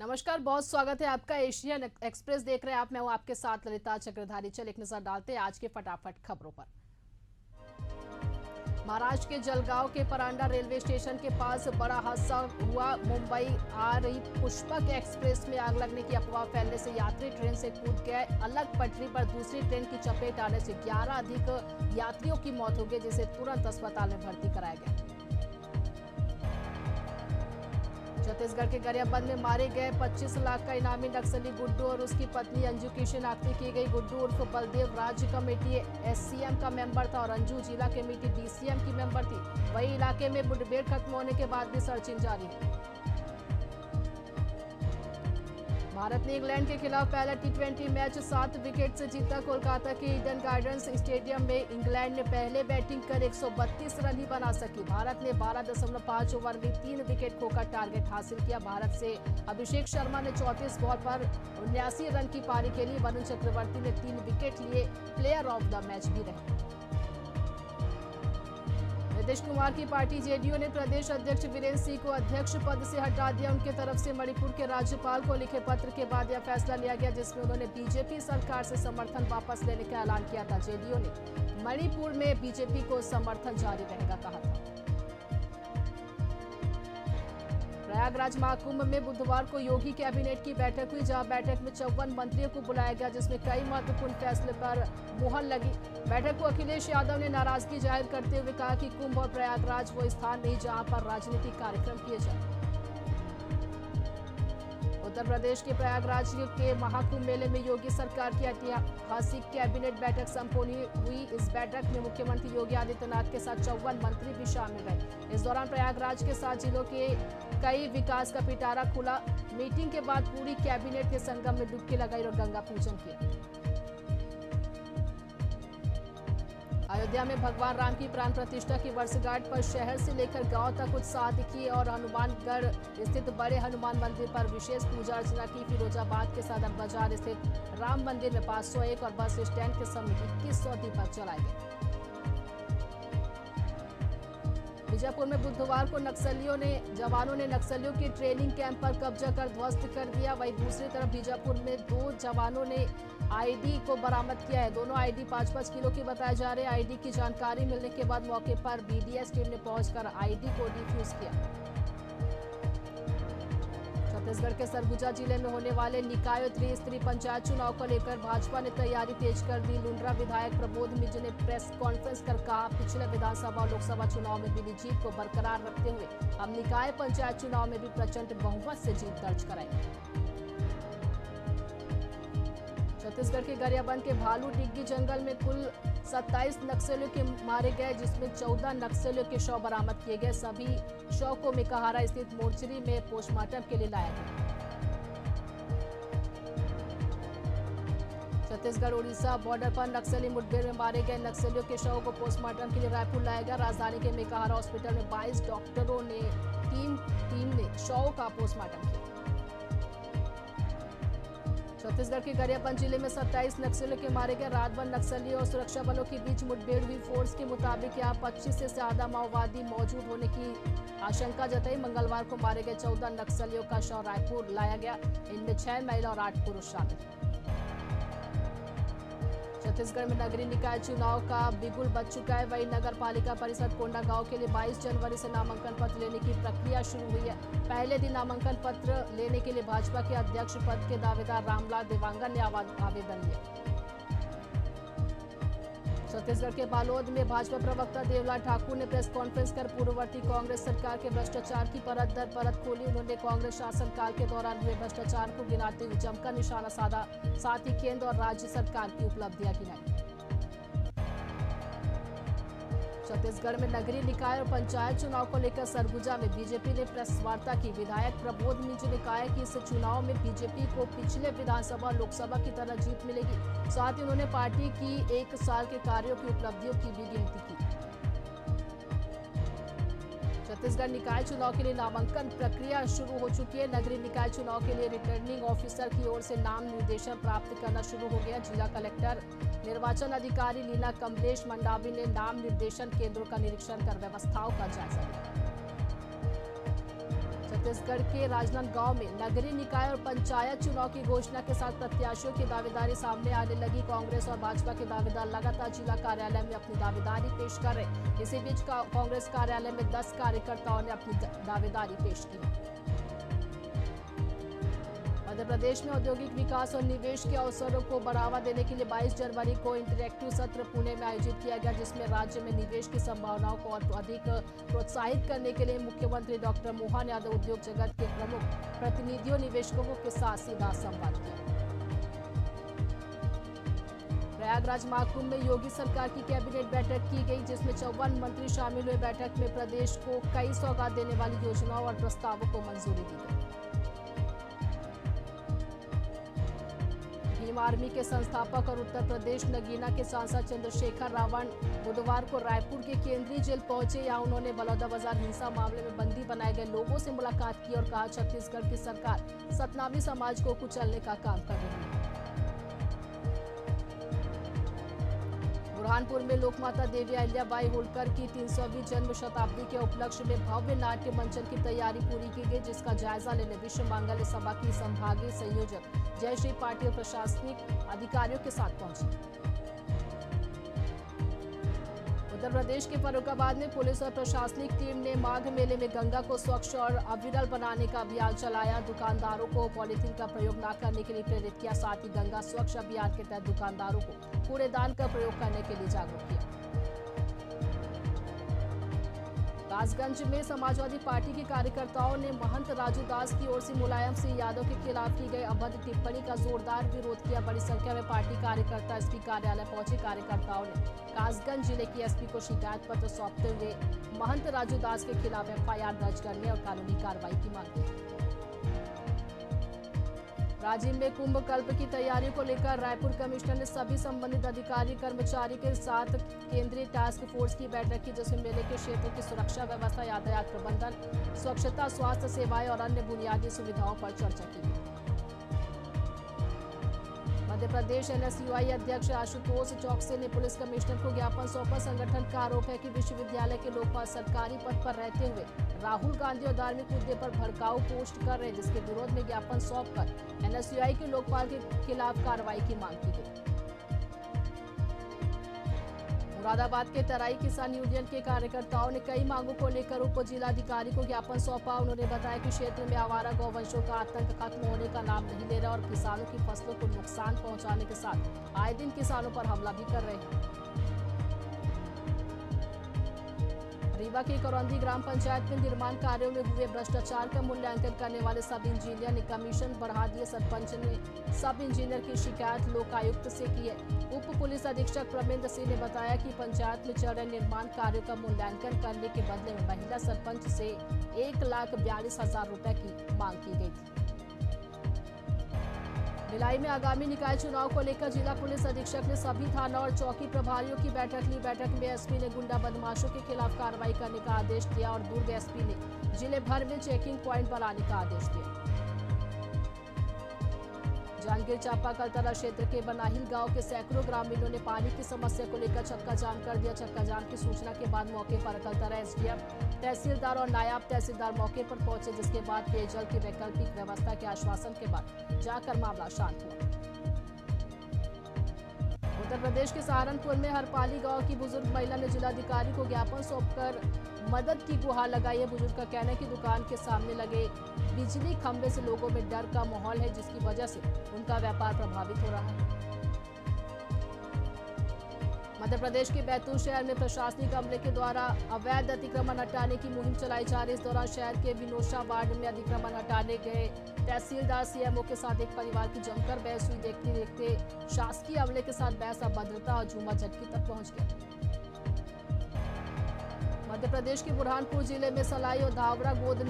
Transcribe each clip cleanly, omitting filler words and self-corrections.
नमस्कार, बहुत स्वागत है आपका। एशियन एक्सप्रेस देख रहे हैं आप। मैं हूं आपके साथ ललिता चक्रधारी। चल एक नजर डालते हैं आज के फटाफट खबरों पर। महाराष्ट्र के जलगांव के परांडा रेलवे स्टेशन के पास बड़ा हादसा हुआ। मुंबई आ रही पुष्पक एक्सप्रेस में आग लगने की अफवाह फैलने से यात्री ट्रेन से कूद गए। अलग पटरी पर दूसरी ट्रेन की चपेट आने से 11 अधिक यात्रियों की मौत हो गई, जिसे तुरंत अस्पताल में भर्ती कराया गया। छत्तीसगढ़ के गरियाबंद में मारे गए 25 लाख का इनामी नक्सली गुड्डू और उसकी पत्नी अंजू की शिनाख्ती की गई। गुड्डू उर्फ बलदेव राज्य कमेटी एससीएम का मेंबर था और अंजू जिला कमेटी डीसीएम की मेंबर थी। वही इलाके में मुठभेड़ खत्म होने के बाद भी सर्चिंग जारी है। भारत ने इंग्लैंड के खिलाफ पहला टी20 मैच 7 विकेट से जीता। कोलकाता के ईडन गार्डन्स स्टेडियम में इंग्लैंड ने पहले बैटिंग कर 132 रन ही बना सकी। भारत ने 12.5 ओवर में 3 विकेट खोकर टारगेट हासिल किया। भारत से अभिषेक शर्मा ने 34 बॉल पर 79 रन की पारी खेली। वरुण चक्रवर्ती ने 3 विकेट लिए प्लेयर ऑफ द मैच भी रहे। नीतीश कुमार की पार्टी जेडीयू ने प्रदेश अध्यक्ष वीरेंद्र सिंह को अध्यक्ष पद से हटा दिया। उनके तरफ से मणिपुर के राज्यपाल को लिखे पत्र के बाद यह फैसला लिया गया, जिसमें उन्होंने बीजेपी सरकार से समर्थन वापस लेने का ऐलान किया था। जेडीयू ने मणिपुर में बीजेपी को समर्थन जारी रहेगा कहा था। प्रयागराज महाकुंभ में बुधवार को योगी कैबिनेट की बैठक हुई, जहां बैठक में 54 मंत्रियों को बुलाया गया, जिसमें कई महत्वपूर्ण फैसले पर मुहर लगी। बैठक को अखिलेश यादव ने नाराजगी जाहिर करते हुए कहा कि कुंभ और प्रयागराज वो स्थान नहीं जहां पर राजनीतिक कार्यक्रम किए जाए। उत्तर प्रदेश के प्रयागराज के महाकुंभ मेले में योगी सरकार की ऐतिहासिक कैबिनेट बैठक संपन्न हुई। इस बैठक में मुख्यमंत्री योगी आदित्यनाथ के साथ 54 मंत्री भी शामिल रहे। इस दौरान प्रयागराज के 7 जिलों के कई विकास का पिटारा खुला। मीटिंग के बाद पूरी कैबिनेट ने संगम में डुबकी लगाई और गंगा पूजन किया। अयोध्या में भगवान राम की प्राण प्रतिष्ठा की वर्षगांठ पर शहर से लेकर गांव तक उत्साह दिखी और हनुमानगढ़ स्थित बड़े हनुमान मंदिर पर विशेष पूजा अर्चना की। फिरोजाबाद के सदर बाजार स्थित राम मंदिर में 501 और बस स्टैंड के समीप 2100 दीपक जलाए गए। बीजापुर में बुधवार को जवानों ने नक्सलियों के ट्रेनिंग कैंप पर कब्जा कर ध्वस्त कर दिया। वहीं दूसरी तरफ बीजापुर में 2 जवानों ने आईडी को बरामद किया है। दोनों आईडी 5-5 किलो की बताए जा रहे हैं। आईडी की जानकारी मिलने के बाद मौके पर बीडीएस टीम ने पहुंचकर आईडी को डिफ्यूज किया। छत्तीसगढ़ के सरगुजा जिले में होने वाले निकाय त्रिस्तरीय पंचायत चुनाव को लेकर भाजपा ने तैयारी तेज कर दी। लुंड्रा विधायक प्रबोध मिंज ने प्रेस कॉन्फ्रेंस कर कहा, पिछले विधानसभा और लोकसभा चुनाव में मिली जीत को बरकरार रखते हुए अब निकाय पंचायत चुनाव में भी प्रचंड बहुमत से जीत दर्ज कराएंगे। छत्तीसगढ़ के गरियाबंद के भालू डिग्गी जंगल में कुल 27 नक्सलियों के मारे गए, जिसमें 14 नक्सलियों के शव बरामद किए गए। सभी शव को मेकाहारा स्थित मोर्चरी में पोस्टमार्टम के लिए लाया गया। छत्तीसगढ़ उड़ीसा बॉर्डर पर नक्सली मुठभेड़ में मारे गए नक्सलियों के शव को पोस्टमार्टम के लिए रायपुर लाया गया। राजधानी के मेकाहारा हॉस्पिटल में 22 डॉक्टरों ने टीम ने शव का पोस्टमार्टम किया। छत्तीसगढ़ के गरियाबंद जिले में 27 नक्सलियों के मारे गए। रात भर नक्सलियों और सुरक्षा बलों के बीच मुठभेड़ हुई। फोर्स के मुताबिक यहां 25 से ज्यादा माओवादी मौजूद होने की आशंका जताई। मंगलवार को मारे गए 14 नक्सलियों का शव रायपुर लाया गया। इनमें 6 महिला और 8 पुरुष शामिल। छत्तीसगढ़ में नगरीय निकाय चुनाव का बिगुल बज चुका है। वहीं नगर पालिका परिषद कोंडागांव के लिए 22 जनवरी से नामांकन पत्र लेने की प्रक्रिया शुरू हुई है। पहले दिन नामांकन पत्र लेने के लिए भाजपा के अध्यक्ष पद के दावेदार रामलाल देवांगन ने आवेदन लिया। छत्तीसगढ़ के बालोद में भाजपा प्रवक्ता देवलाल ठाकुर ने प्रेस कॉन्फ्रेंस कर पूर्ववर्ती कांग्रेस सरकार के भ्रष्टाचार की परत दर परत खोली। उन्होंने कांग्रेस शासनकाल के दौरान हुए भ्रष्टाचार को गिनाते हुए जमकर निशाना साधा, साथ ही केंद्र और राज्य सरकार की उपलब्धियां गिनाई। छत्तीसगढ़ में नगरीय निकाय और पंचायत चुनाव को लेकर सरगुजा में बीजेपी ने प्रेस वार्ता की। विधायक प्रबोध मिंज ने कहा है कि इस चुनाव में बीजेपी को पिछले विधानसभा और लोकसभा की तरह जीत मिलेगी। साथ ही उन्होंने पार्टी की 1 साल के कार्यों की उपलब्धियों की भी गिनती की। छत्तीसगढ़ निकाय चुनाव के लिए नामांकन प्रक्रिया शुरू हो चुकी है। नगरीय निकाय चुनाव के लिए रिटर्निंग ऑफिसर की ओर से नाम निर्देशन प्राप्त करना शुरू हो गया। जिला कलेक्टर निर्वाचन अधिकारी लीना कमलेश मंडावी ने नाम निर्देशन केंद्रों का निरीक्षण कर व्यवस्थाओं का जायजा लिया। छत्तीसगढ़ के राजनांदगांव में नगरीय निकाय और पंचायत चुनाव की घोषणा के साथ प्रत्याशियों की दावेदारी सामने आने लगी। कांग्रेस और भाजपा के दावेदार लगातार जिला कार्यालय में अपनी दावेदारी पेश कर रहे। इसी बीच कांग्रेस कार्यालय में 10 कार्यकर्ताओं ने अपनी दावेदारी पेश की। मध्य प्रदेश में औद्योगिक विकास और निवेश के अवसरों को बढ़ावा देने के लिए 22 जनवरी को इंटरैक्टिव सत्र पुणे में आयोजित किया गया, जिसमें राज्य में निवेश की संभावनाओं को और अधिक प्रोत्साहित करने के लिए मुख्यमंत्री डॉक्टर मोहन यादव, उद्योग जगत के प्रमुख प्रतिनिधियों, निवेशकों के साथ सीधा संवाद किया। प्रयागराज महाकुंभ में योगी सरकार की कैबिनेट बैठक की गई, जिसमें 54 मंत्री शामिल हुए। बैठक में प्रदेश को कई सौगात देने वाली योजनाओं और प्रस्तावों को मंजूरी दी गई। भीम आर्मी के संस्थापक और उत्तर प्रदेश नगीना के सांसद चंद्रशेखर रावण बुधवार को रायपुर के केंद्रीय जेल पहुंचे। यहां उन्होंने बलौदाबाजार हिंसा मामले में बंदी बनाए गए लोगों से मुलाकात की और कहा, छत्तीसगढ़ की सरकार सतनामी समाज को कुचलने का काम कर रही है। बुरहानपुर में लोकमाता देवी अहिल्याबाई होलकर की 300वीं जन्म शताब्दी के उपलक्ष्य में भव्य नाट्य मंचन की तैयारी पूरी की गई, जिसका जायजा लेने विश्व मांगल्य सभा की संभागीय संयोजक जयश्री पाटिल प्रशासनिक अधिकारियों के साथ पहुंची। उत्तर प्रदेश के फर्रुखाबाद में पुलिस और प्रशासनिक टीम ने माघ मेले में गंगा को स्वच्छ और अविरल बनाने का अभियान चलाया। दुकानदारों को पॉलीथीन का प्रयोग न करने के लिए प्रेरित किया। साथ ही गंगा स्वच्छ अभियान के तहत दुकानदारों को कूड़ेदान का प्रयोग करने के लिए जागरूक किया। कासगंज में समाजवादी पार्टी के कार्यकर्ताओं ने महंत राजू दास की ओर से मुलायम सिंह यादव के खिलाफ की गई अभद्र टिप्पणी का जोरदार विरोध किया। बड़ी संख्या में पार्टी कार्यकर्ता एसपी कार्यालय पहुंचे। कार्यकर्ताओं ने कासगंज जिले की एसपी को शिकायत पत्र सौंपते हुए महंत राजू दास के खिलाफ एफआईआर दर्ज करने और कानूनी कार्रवाई की मांग की। राजिम में कुंभ कल्प की तैयारियों को लेकर रायपुर कमिश्नर ने सभी संबंधित अधिकारी कर्मचारी के साथ केंद्रीय टास्क फोर्स की बैठक की, जिसमें मेले के क्षेत्र की सुरक्षा व्यवस्था, यातायात प्रबंधन, स्वच्छता, स्वास्थ्य सेवाएं और अन्य बुनियादी सुविधाओं पर चर्चा की। मध्य प्रदेश एनएसयूआई अध्यक्ष आशुतोष चौकसे ने पुलिस कमिश्नर को ज्ञापन सौंपा। संगठन का आरोप है कि विश्वविद्यालय के लोकपाल सरकारी पद पर रहते हुए राहुल गांधी और धार्मिक मुद्दे पर भड़काऊ पोस्ट कर रहे हैं, जिसके विरोध में ज्ञापन सौंपकर एनएसयूआई के लोकपाल के खिलाफ कार्रवाई की मांग की गई। मुरादाबाद के तराई किसान यूनियन के कार्यकर्ताओं ने कई मांगों को लेकर उप जिलाधिकारी को ज्ञापन सौंपा। उन्होंने बताया कि क्षेत्र में आवारा गौवंशों का आतंक खत्म होने का नाम नहीं ले रहा और किसानों की फसलों को नुकसान पहुंचाने के साथ आए दिन किसानों पर हमला भी कर रहे हैं। रीवा की करौंदी ग्राम पंचायत में निर्माण कार्यों में हुए भ्रष्टाचार का मूल्यांकन करने वाले सब इंजीनियर ने कमीशन बढ़ा दिए। सरपंच ने सब इंजीनियर की शिकायत लोकायुक्त से की है। उप पुलिस अधीक्षक प्रमेंद्र सिंह ने बताया कि पंचायत में चल रहे निर्माण कार्यों का मूल्यांकन करने के बदले में महिला सरपंच से 1,42,000 रुपए की मांग की गई थी। भिलाई में आगामी निकाय चुनाव को लेकर जिला पुलिस अधीक्षक ने सभी थाना और चौकी प्रभारियों की बैठक ली। बैठक में एसपी ने गुंडा बदमाशों के खिलाफ कार्रवाई करने का आदेश दिया और दुर्ग एसपी ने जिले भर में चेकिंग प्वाइंट बनाने का आदेश दिया। जांजगीर चांपा कलतरा क्षेत्र के बनाहिल गांव के सैकड़ों ग्रामीणों ने पानी की समस्या को लेकर चक्का जाम कर दिया। चक्का जाम की सूचना के बाद मौके पर कलतरा एसडीएम, तहसीलदार और नायब तहसीलदार मौके पर पहुंचे, जिसके बाद पेयजल की वैकल्पिक व्यवस्था के आश्वासन के बाद जाकर मामला शांत हुआ। उत्तर प्रदेश के सहारनपुर में हरपाली गांव की बुजुर्ग महिला ने जिलाधिकारी को ज्ञापन सौंपकर मदद की गुहार लगाई है। बुजुर्ग का कहना है कि दुकान के सामने लगे बिजली खंभे से लोगों में डर का माहौल है, जिसकी वजह से उनका व्यापार प्रभावित हो रहा है। मध्य प्रदेश के बैतूल शहर में प्रशासनिक अमले के द्वारा अवैध अतिक्रमण हटाने की मुहिम चलाई जा रही है। इस दौरान शहर के विनोशा वार्ड में अतिक्रमण हटाने गए तहसीलदार सीएमओ के साथ एक परिवार की जमकर बहस हुई। देखते देखते शासकीय अमले के साथ बहस अभद्रता और झूमा झटकी तक पहुंच गया। मध्य प्रदेश के बुरहानपुर जिले में सलाई और धावरा गोंद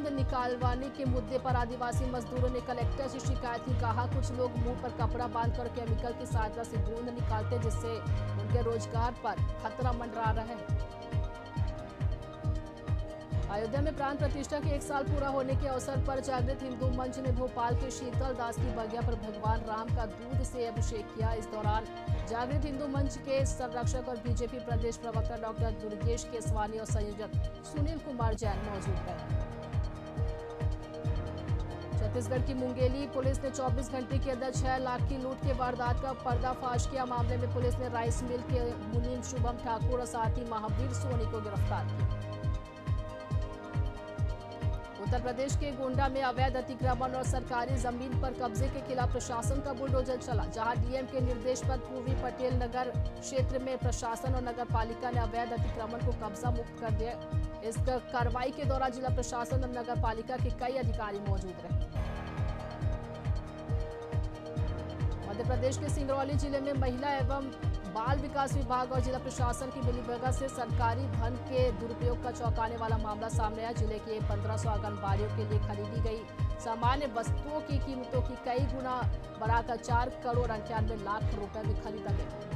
निकालवाने के मुद्दे पर आदिवासी मजदूरों ने कलेक्टर से शिकायत की। कहा, कुछ लोग मुंह पर कपड़ा बांधकर केमिकल की सहायता से गोंद निकालते, जिससे उनके रोजगार पर खतरा मंडरा रहा है। अयोध्या में प्राण प्रतिष्ठा के 1 साल पूरा होने के अवसर पर जागृत हिंदू मंच ने भोपाल के शीतल दास की बगिया पर भगवान राम का दूध से अभिषेक किया। इस दौरान जागृत हिंदू मंच के संरक्षक और बीजेपी प्रदेश प्रवक्ता डॉक्टर दुर्गेश केसवानी और संयोजक सुनील कुमार जैन मौजूद रहे। छत्तीसगढ़ की मुंगेली पुलिस ने 24 घंटे के अंदर 6 लाख की लूट के वारदात का पर्दाफाश किया। मामले में पुलिस ने राइस मिल के मुनीम शुभम ठाकुर और साथी महावीर सोनी को गिरफ्तार किया। उत्तर प्रदेश के गोंडा में अवैध अतिक्रमण और सरकारी जमीन पर कब्जे के खिलाफ प्रशासन का बुलडोजर चला। जहां डीएम के निर्देश पर पूर्वी पटेल नगर क्षेत्र में प्रशासन और नगर पालिका ने अवैध अतिक्रमण को कब्जा मुक्त कर दिया। इस कार्रवाई के दौरान जिला प्रशासन और नगर पालिका के कई अधिकारी मौजूद रहे। मध्य प्रदेश के सिंगरौली जिले में महिला एवं बाल विकास विभाग और जिला प्रशासन की मिलीभगत से सरकारी धन के दुरुपयोग का चौंकाने वाला मामला सामने आया। जिले के 1500 आंगनबाड़ियों के लिए खरीदी गई सामान्य वस्तुओं की कीमतों की कई गुना बढ़ाकर 4 करोड़ 98 लाख रुपए में खरीदा गया।